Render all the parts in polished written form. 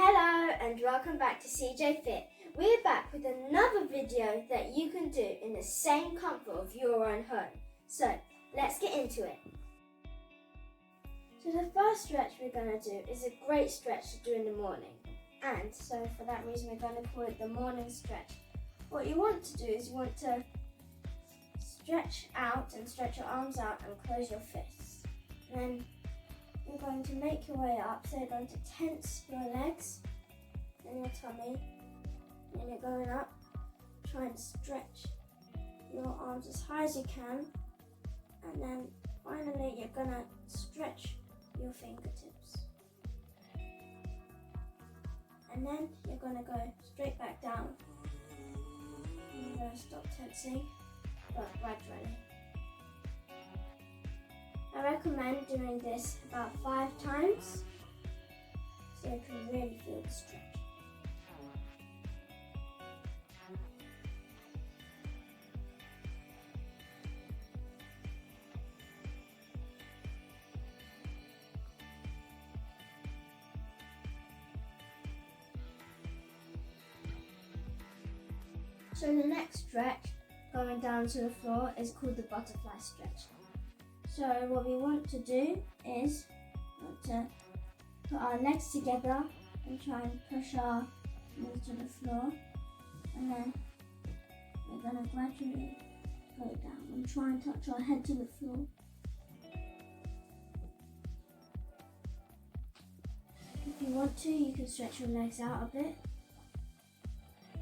Hello and welcome back to CJ Fit. We're back with another video that you can do in the same comfort of your own home. So let's get into it. So the first stretch we're going to do is a great stretch to do in the morning. And so for that reason we're going to call it the morning stretch. What you want to do is you want to stretch out and stretch your arms out and close your fists. And then you're going to make your way up, so you're going to tense your legs and your tummy, and you're going up. Try and stretch your arms as high as you can, and then finally you're going to stretch your fingertips. And then you're going to go straight back down. And you're going to stop tensing, but gradually. I recommend doing this about 5 times so you can really feel the stretch. So the next stretch, going down to the floor, is called the butterfly stretch. So what we want to do is put our legs together and try and push our knees to the floor, and then we're going to gradually go down and try and touch our head to the floor. If you want to, you can stretch your legs out a bit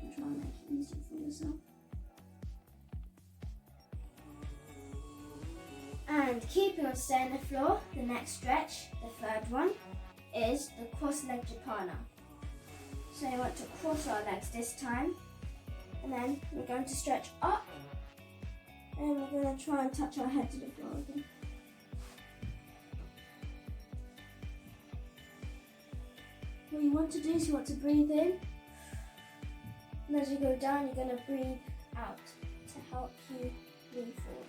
and try and make it easier for yourself. And keeping on staying on the floor, the next stretch, the third one, is the cross-legged Japana. So you want to cross our legs this time, and then we're going to stretch up, and we're going to try and touch our head to the floor again. What you want to do is you want to breathe in, and as you go down, you're going to breathe out to help you move forward.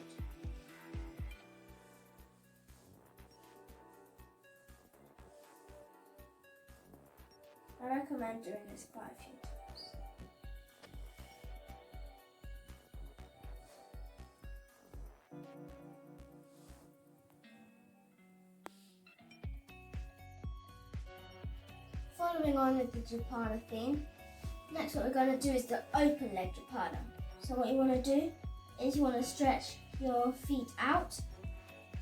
I recommend doing this quite a few times. Following on with the Japana theme, next what we're going to do is the open leg Japana. So what you want to do is you want to stretch your feet out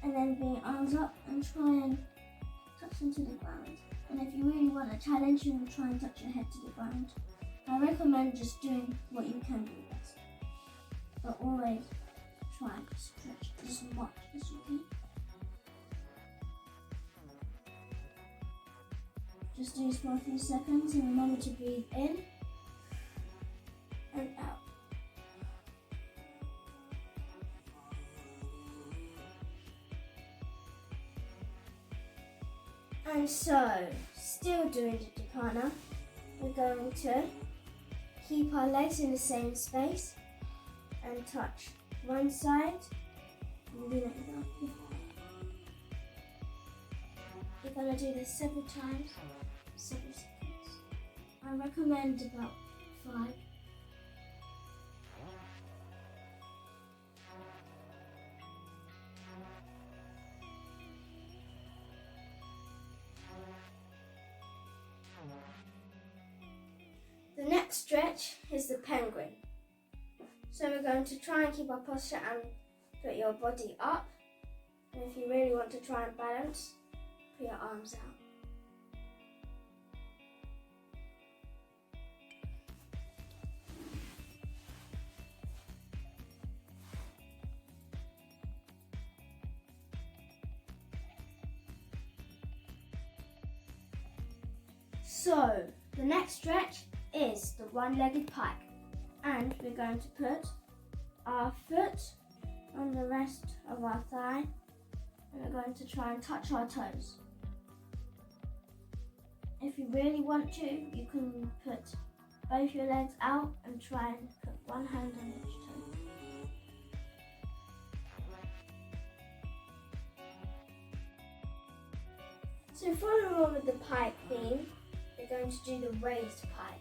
and then bring your arms up and try and touch them to the ground. And if you really want a challenge, you can try and touch your head to the ground. I recommend just doing what you can do best, but always try to stretch as much as you can. Just do this for a few seconds and remember to breathe in and out. And so, still doing the Japana, we're going to keep our legs in the same space and touch one side and then the other. You're going to do this several times, several seconds. I recommend about 5. The next stretch is the penguin. So we're going to try and keep our posture and put your body up. And if you really want to try and balance, put your arms out. So the next stretch is the one-legged pike, and we're going to put our foot on the rest of our thigh and we're going to try and touch our toes. If you really want to, you can put both your legs out and try and put one hand on each toe. So following on with the pike theme, we're going to do the raised pike.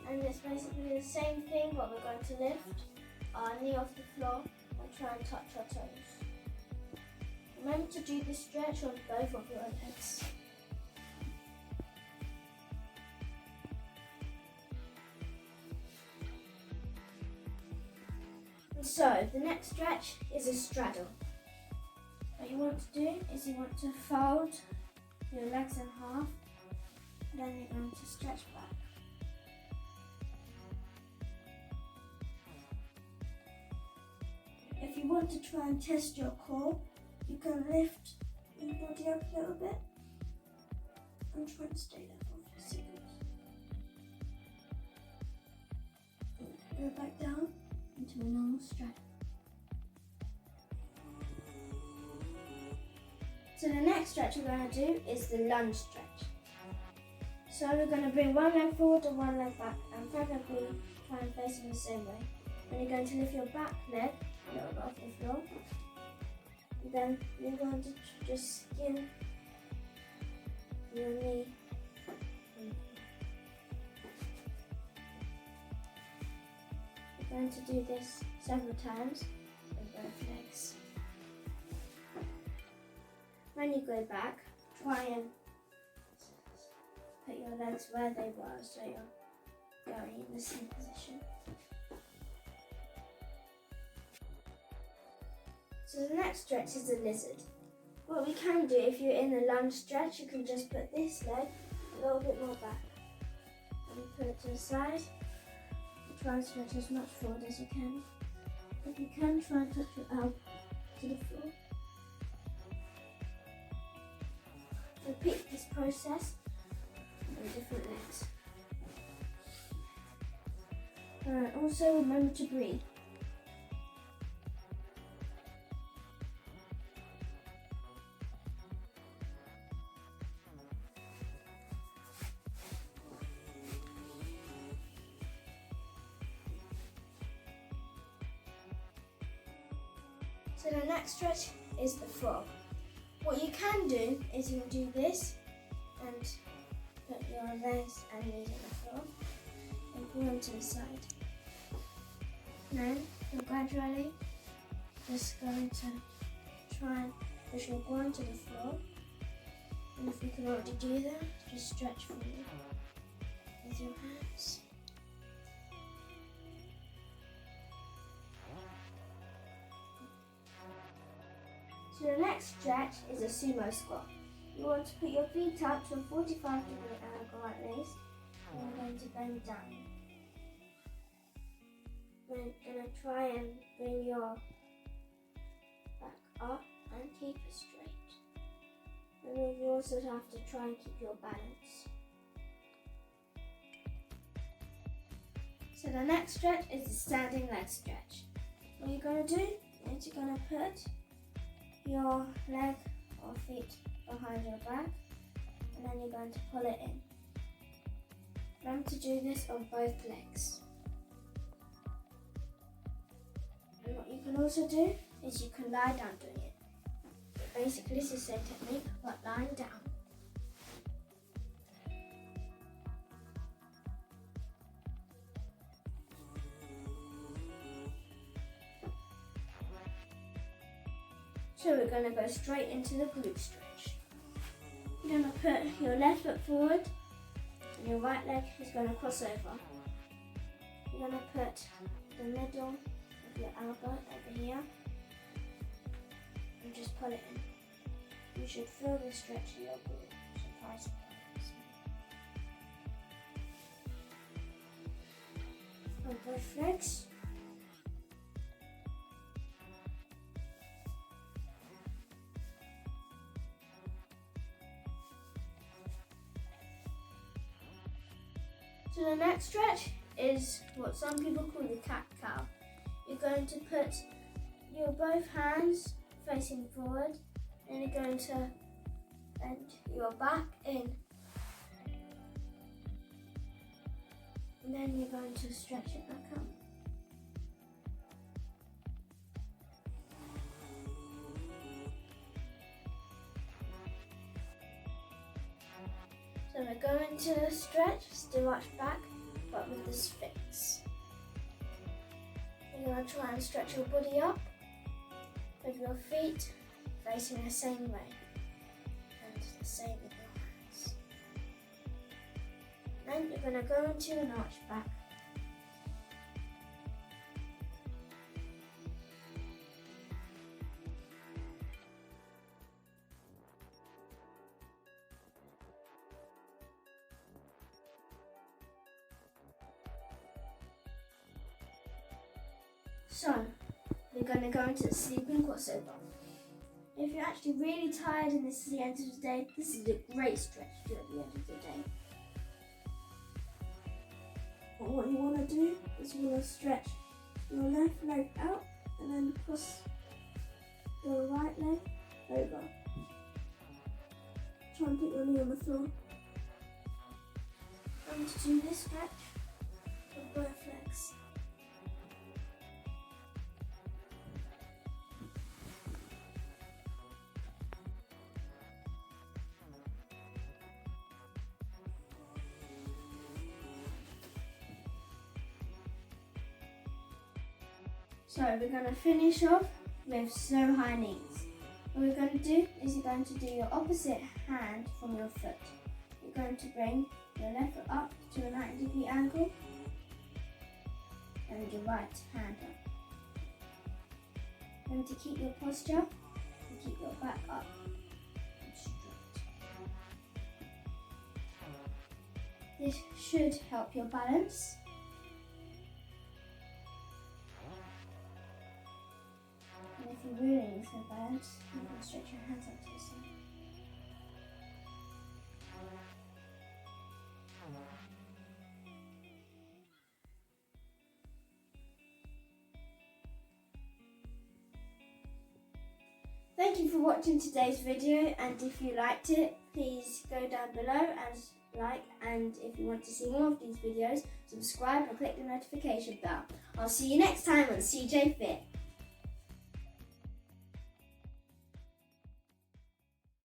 And it's basically the same thing, but we're going to lift our knee off the floor and try and touch our toes. Remember to do the stretch on both of your legs. And so the next stretch is a straddle. What you want to do is you want to fold your legs in half, and then you're going to stretch back. If you want to try and test your core, you can lift your body up a little bit and try and stay there for a few seconds. Go back down into a normal straddle. So the next stretch we're going to do is the lunge stretch. So we're going to bring one leg forward and one leg back, and preferably try and face in the same way. Then you're going to lift your back leg a little bit off the floor. And then you're going to just skin your knee. You're going to do this several times with both legs. When you go back, try and put your legs where they were so you're going in the same position. So the next stretch is a lizard. What we can do if you're in a lunge stretch, you can just put this leg a little bit more back and put it to the side. Try and stretch as much forward as you can. If you can, try and touch your elbow to the floor. Repeat this process with different legs. Also remember to breathe. So the next stretch is the frog. What you can do is you can do this and put your legs and knees on the floor and pull them to the side. Then you're gradually just going to try and push your groin to the floor. And if you can already do that, just stretch forward with your hands. So the next stretch is a sumo squat. You want to put your feet up to a 45-degree angle like this, and you're going to bend down. Then you're going to try and bring your back up and keep it straight. And then you also have to try and keep your balance. So the next stretch is the standing leg stretch. What you're going to do is you're going to put your leg or feet behind your back, and then you're going to pull it in. Remember to do this on both legs. And what you can also do is you can lie down doing it. Basically, it's the same technique, but lying down. So we're going to go straight into the glute stretch. You're going to put your left foot forward and your right leg is going to cross over. You're going to put the middle of your elbow over here and just pull it in. You should feel the stretch in your glute. Surprise. On both legs. So the next stretch is what some people call the cat-cow. You're going to put your both hands facing forward, and you're going to bend your back in. And then you're going to stretch it back up. So Gonna go into the stretch, still arch back, but with the Sphinx. You're gonna try and stretch your body up with your feet facing the same way and the same with your hands. Then you're gonna go into an arch back. So, we're going to go into the sleeping crossover. If you're actually really tired and this is the end of the day, this is a great stretch to do at the end of the day. But what you want to do is you want to stretch your left leg out and then cross the right leg over. Try and put your knee on the floor. I'm going to do this stretch with both legs. So we're going to finish off with slow high knees. What we're going to do is you're going to do your opposite hand from your foot. You're going to bring your left foot up to a 90-degree angle and your right hand up. Going to keep your posture and keep your back up and straight. This should help your balance. And if you really need some balance, you can stretch your hands up to the side. Thank you for watching today's video, and if you liked it, please go down below and like, and if you want to see more of these videos, subscribe and click the notification bell. I'll see you next time on CJ Fit.